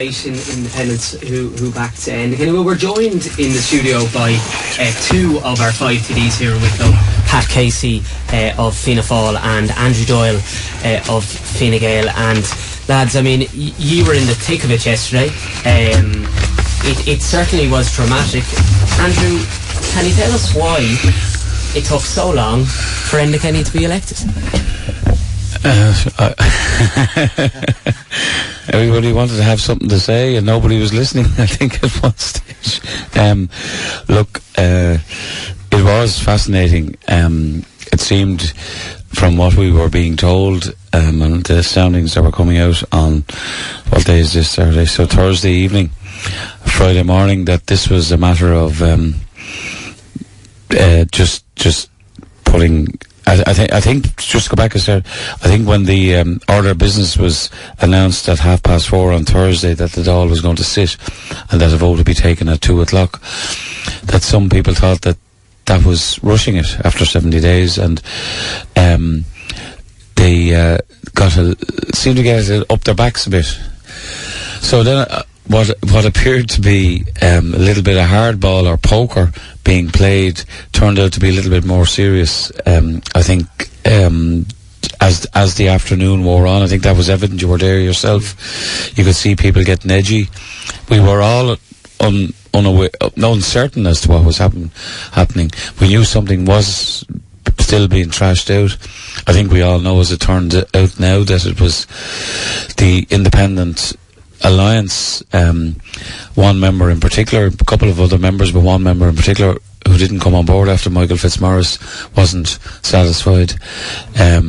Independents who backed Endicanny. Well, we're joined in the studio by two of our five TDs here in Wicklow, Pat Casey of Fianna Fáil and Andrew Doyle of Fine Gael. And lads, I mean, you were in the thick of it yesterday. It certainly was dramatic. Andrew, can you tell us why it took so long for Endicanny to be elected? Everybody wanted to have something to say and nobody was listening, I think, at one stage. It was fascinating. It seemed, from what we were being told, and the soundings that were coming out on, what day is this, Saturday? So Thursday evening, Friday morning, that this was a matter of just pulling. I think just to go back a step, I think when the order of business was announced at 4:30 on Thursday that the Dáil was going to sit and that a vote would be taken at 2:00, that some people thought that was rushing it after 70 days, and they seemed to get it up their backs a bit. So then what appeared to be a little bit of hardball or poker being played turned out to be a little bit more serious. I think as the afternoon wore on, I think that was evident. You were there yourself. You could see people getting edgy. We were all uncertain as to what was happening. We knew something was still being trashed out. I think we all know, as it turned out now, that it was the Independent Alliance, one member in particular, a couple of other members, but one member in particular who didn't come on board after Michael Fitzmaurice wasn't satisfied. I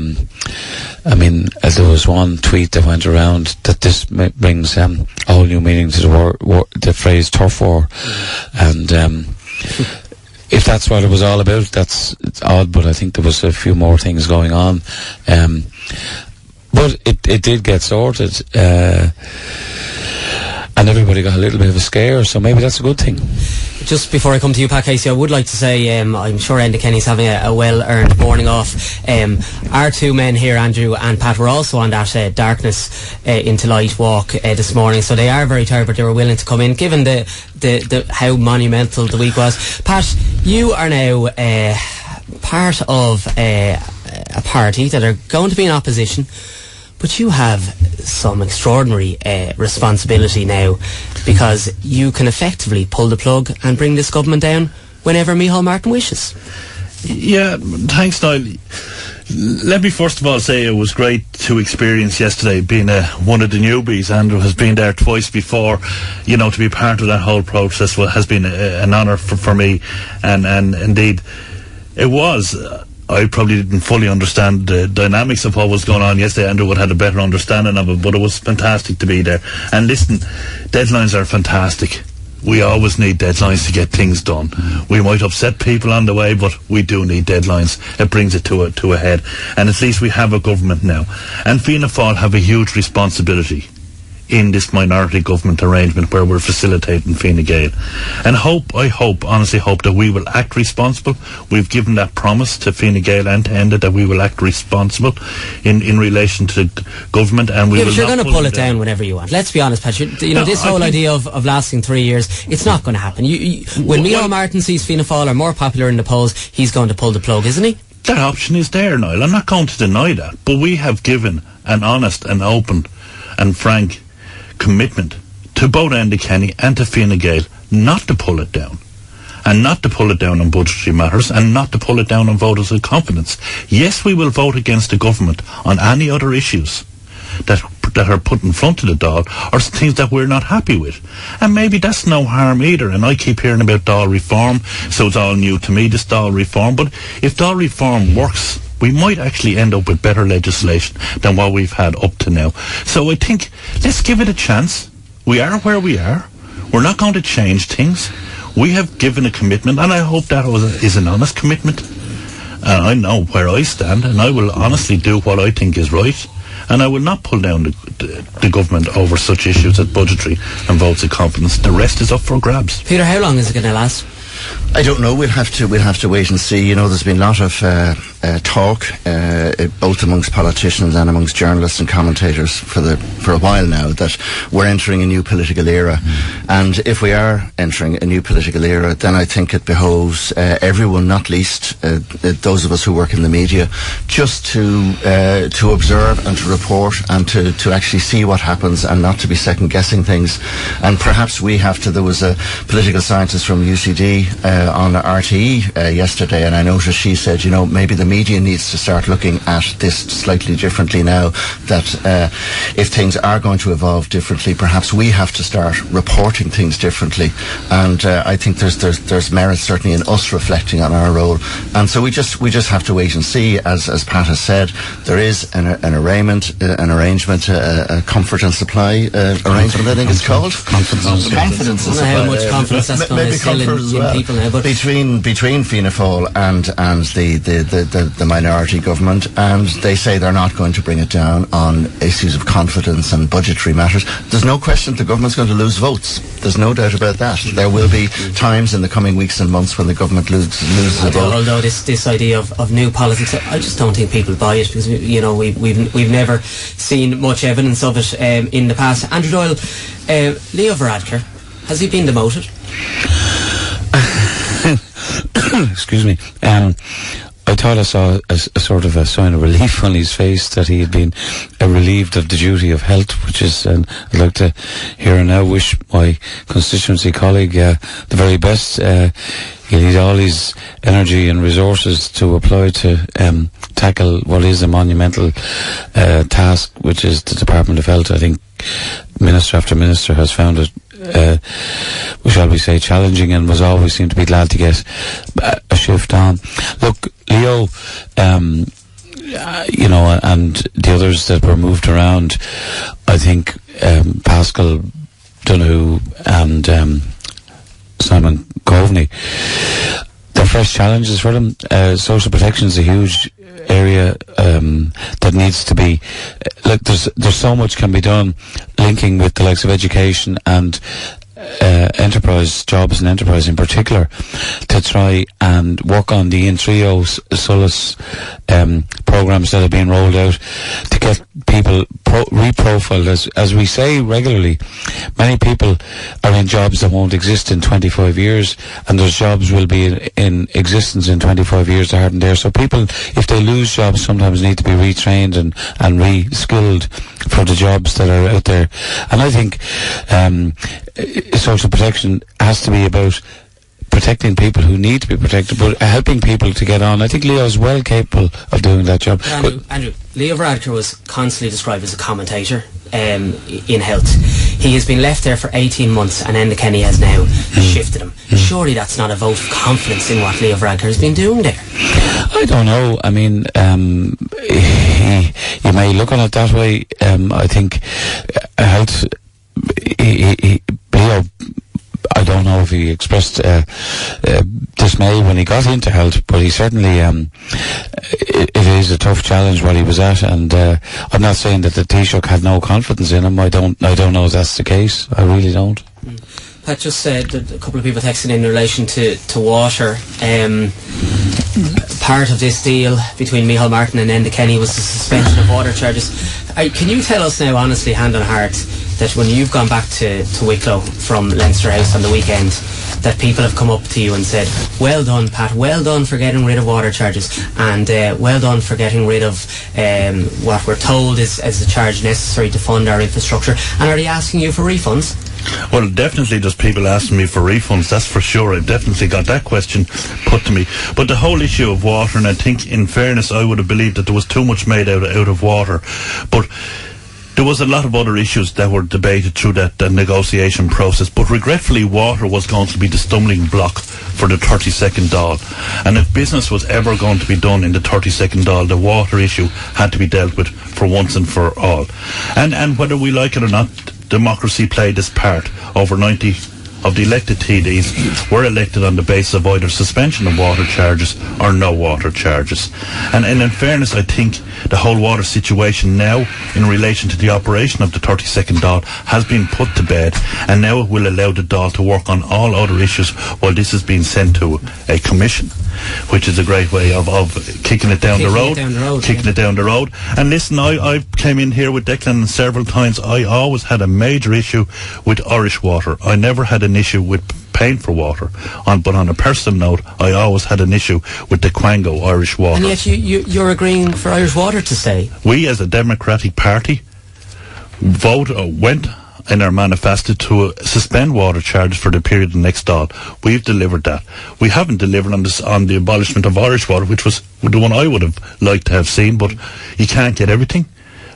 mean, as there was one tweet that went around that this brings a whole new meaning to the phrase turf war, and if that's what it was all about, it's odd, but I think there was a few more things going on. But it did get sorted, and everybody got a little bit of a scare, so maybe that's a good thing. Just before I come to you, Pat Casey, I would like to say I'm sure Endicanny's having a well-earned morning off. Our two men here, Andrew and Pat, were also on that darkness into light walk this morning, so they are very tired, but they were willing to come in, given the how monumental the week was. Pat, you are now part of a party that are going to be in opposition, but you have some extraordinary responsibility now, because you can effectively pull the plug and bring this government down whenever Micheál Martin wishes. Yeah, thanks, Doyle. Let me first of all say it was great to experience yesterday being one of the newbies. Andrew has been there twice before. You know, to be part of that whole process has been an honour for me, and indeed it was. I probably didn't fully understand the dynamics of what was going on yesterday. Andrew would have had a better understanding of it, but it was fantastic to be there. And listen, deadlines are fantastic. We always need deadlines to get things done. We might upset people on the way, but we do need deadlines. It brings it to a head. And at least we have a government now. And Fianna Fáil have a huge responsibility in this minority government arrangement where we're facilitating Fine Gael. And I honestly hope that we will act responsible. We've given that promise to Fine Gael and to Enda that we will act responsible in relation to the government, and we will. But you're going to pull it down whenever you want. Let's be honest, Pat. This whole idea of lasting 3 years, it's not going to happen. When Micheál Martin sees Fianna Fáil are more popular in the polls, he's going to pull the plug, isn't he? That option is there, Niall. I'm not going to deny that. But we have given an honest and open and frank commitment to both Endicanny and to Fine Gael not to pull it down, and not to pull it down on budgetary matters, and not to pull it down on voters of confidence. Yes, we will vote against the government on any other issues that are put in front of the Dáil, or things that we're not happy with, and maybe that's no harm either. And I keep hearing about Dáil reform, so it's all new to me, this Dáil reform. But if Dáil reform works, we might actually end up with better legislation than what we've had up to now. So I think, let's give it a chance. We are where we are. We're not going to change things. We have given a commitment, and I hope that is an honest commitment. And I know where I stand, and I will honestly do what I think is right. And I will not pull down the government over such issues as budgetary and votes of confidence. The rest is up for grabs. Peter, how long is it going to last? I don't know. We'll have to wait and see. You know, there's been a lot of talk, both amongst politicians and amongst journalists and commentators for a while now, that we're entering a new political era. And if we are entering a new political era, then I think it behoves everyone, not least those of us who work in the media, just to observe and to report and to actually see what happens and not to be second guessing things. And perhaps we have to. There was a political scientist from UCD on RTE yesterday, and I noticed she said, maybe the media needs to start looking at this slightly differently now, that if things are going to evolve differently, perhaps we have to start reporting things differently. And I think there's merit certainly in us reflecting on our role. And so we just have to wait and see. As Pat has said, there is an arrangement, a comfort and supply arrangement, I think it's called. Confidence and supply. How much confidence that's going to instill in people now. But between Fianna Fáil and the minority government, and they say they're not going to bring it down on issues of confidence and budgetary matters. There's no question the government's going to lose votes. There's no doubt about that. There will be times in the coming weeks and months when the government loses a vote. Although this idea of new politics, I just don't think people buy it, because we've never seen much evidence of it in the past. Andrew Doyle, Leo Varadkar, has he been demoted? Excuse me. I thought I saw a sort of a sign of relief on his face that he had been relieved of the duty of health, which is, and I'd like to here and now wish my constituency colleague the very best. He'll need all his energy and resources to apply to tackle what is a monumental task, which is the Department of Health. I think minister after minister has found it shall we say challenging, and was always seemed to be glad to get a shift on. Look, Leo, and the others that were moved around, I think Pascal Donoghue and Simon Coveney, they're fresh challenges for them. Social protection is a huge area that needs to be there's so much can be done linking with the likes of education and enterprise jobs and enterprise in particular, to try and work on the in-trio solace programs that have been rolled out to get people reprofiled. As we say regularly, many people are in jobs that won't exist in 25 years, and those jobs will be in existence in 25 years that aren't there. So people, if they lose jobs, sometimes need to be retrained and re-skilled for the jobs that are out there. And I think social protection has to be about protecting people who need to be protected, but helping people to get on. I think Leo is well capable of doing that job. Andrew, Leo Varadkar was constantly described as a commentator in health. He has been left there for 18 months, and Enda Kenny has now shifted him. Surely that's not a vote of confidence in what Leo Varadkar has been doing there. I don't know. I mean, you may look on it that way. I think health, Leo, I don't know if he expressed dismay when he got into health, but he certainly it is a tough challenge what he was at, and I'm not saying that the Taoiseach had no confidence in him. I don't know if that's the case. I really don't. Pat just said that a couple of people texted in relation to water. Part of this deal between Micheál Martin and Enda Kenny was the suspension of water charges. Can you tell us now, honestly, hand on heart, that when you've gone back to Wicklow from Leinster House on the weekend, that people have come up to you and said, well done, Pat, well done for getting rid of water charges, and well done for getting rid of what we're told is a charge necessary to fund our infrastructure? And are they asking you for refunds? Well, definitely there's people asking me for refunds, that's for sure. I've definitely got that question put to me. But the whole issue of water, and I think in fairness I would have believed that there was too much made out of water, but there was a lot of other issues that were debated through that negotiation process. But regretfully, water was going to be the stumbling block for the 32nd Dáil. And if business was ever going to be done in the 32nd Dáil, the water issue had to be dealt with for once and for all. And whether we like it or not, democracy played its part. Over 90 of the elected TDs were elected on the basis of either suspension of water charges or no water charges. And in fairness, I think the whole water situation now in relation to the operation of the 32nd Dáil has been put to bed, and now it will allow the Dáil to work on all other issues while this is being sent to a commission. which is a great way of kicking it down the road. Kicking it down the road. And listen, I came in here with Declan several times. I always had a major issue with Irish water. I never had an issue with paying for water. But on a personal note, I always had an issue with the Quango Irish water. And yet you're agreeing for Irish water to stay. We, as a Democratic Party, went in our manifesto to suspend water charges for the period of the next Dáil. We've delivered that. We haven't delivered on the abolishment of Irish water, which was the one I would have liked to have seen, but you can't get everything.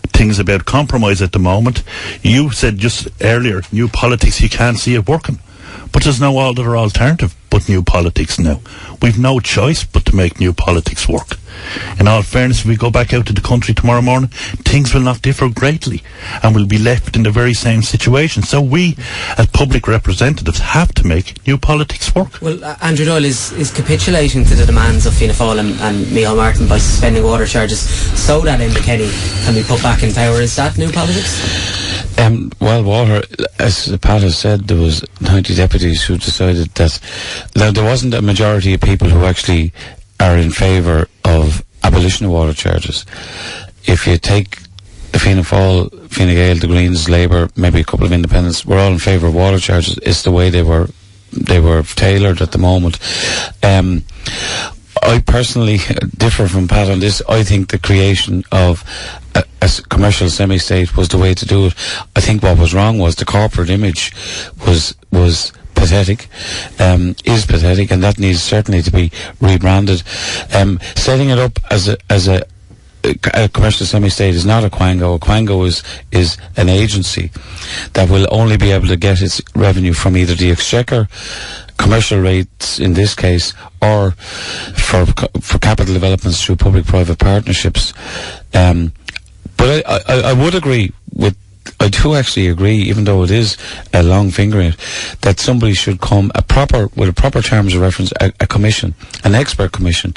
Things about compromise at the moment. You said just earlier, new politics, you can't see it working. But there's no other alternative but new politics now. We've no choice but to make new politics work. In all fairness, if we go back out to the country tomorrow morning, things will not differ greatly, and we'll be left in the very same situation. So we, as public representatives, have to make new politics work. Well, Andrew Doyle is capitulating to the demands of Fianna Fáil and Micheál Martin by suspending water charges so that Enda Kenny can be put back in power. Is that new politics? Well, water, as Pat has said, there was 90 deputies who decided that there wasn't a majority of people who actually are in favour of abolition of water charges. If you take the Fianna Fáil, Fine Gael, the Greens, Labour, maybe a couple of independents, we're all in favour of water charges. It's the way they were tailored at the moment. I personally differ from Pat on this. I think the creation of a commercial semi-state was the way to do it. I think what was wrong was the corporate image was pathetic, is pathetic, and that needs certainly to be rebranded. Setting it up as a commercial semi-state is not a Quango. A Quango is an agency that will only be able to get its revenue from either the Exchequer, commercial rates in this case, or for capital developments through public-private partnerships. But I would agree with, I do actually agree, even though it is a long fingering it, that somebody should come with a proper terms of reference, a commission, an expert commission.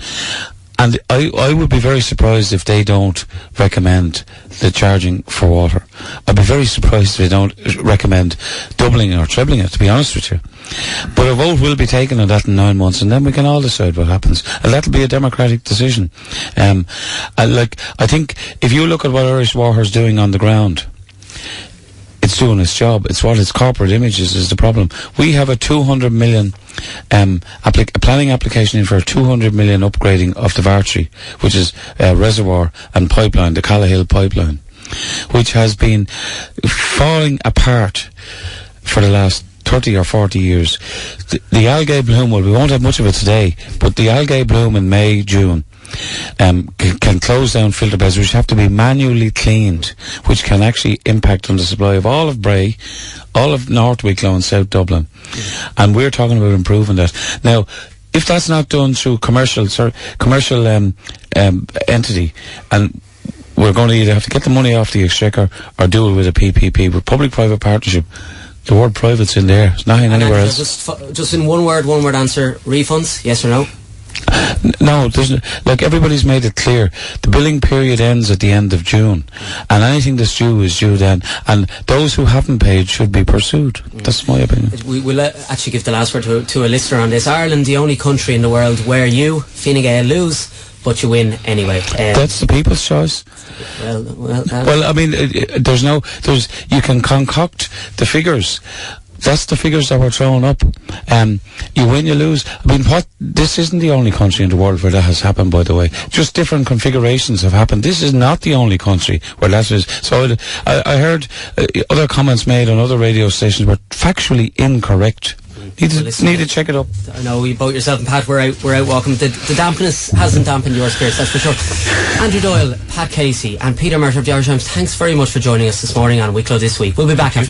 And I would be very surprised if they don't recommend the charging for water. I'd be very surprised if they don't recommend doubling or trebling it, to be honest with you. But a vote will be taken on that in 9 months, and then we can all decide what happens. And that'll be a democratic decision. I think if you look at what Irish Water is doing on the ground, it's doing its job. It's what its corporate image is the problem. We have a 200 million a planning application in for a 200 million upgrading of the Vartry, which is a reservoir and pipeline, the Callahill pipeline, which has been falling apart for the last 30 or 40 years. The algae bloom, well, we won't have much of it today, but the algae bloom in May, June, can close down filter beds which have to be manually cleaned, which can actually impact on the supply of all of Bray, all of North Wicklow and South Dublin. And we're talking about improving that. Now, if that's not done through commercial entity, and we're going to either have to get the money off the Exchequer or do it with a PPP, with public-private partnership. The word private's in there. It's nothing anywhere else. Just in one word answer, refunds, yes or no? No, like everybody's made it clear, the billing period ends at the end of June, and anything that's due is due then, and those who haven't paid should be pursued. That's my opinion. We will actually give the last word to a listener on this. Ireland, the only country in the world where you, Fine Gael, lose, but you win anyway. That's the people's choice. Well, I mean, you can concoct the figures. That's the figures that were thrown up. You win, you lose. I mean, this isn't the only country in the world where that has happened, by the way. Just different configurations have happened. This is not the only country where that is. So I heard other comments made on other radio stations were factually incorrect. Need to check it up. I know you both yourself and Pat, we're out walking. The dampness hasn't dampened your spirits, that's for sure. Andrew Doyle, Pat Casey and Peter Murtagh of the Irish Times, thanks very much for joining us this morning on Wicklow This Week. We'll be back after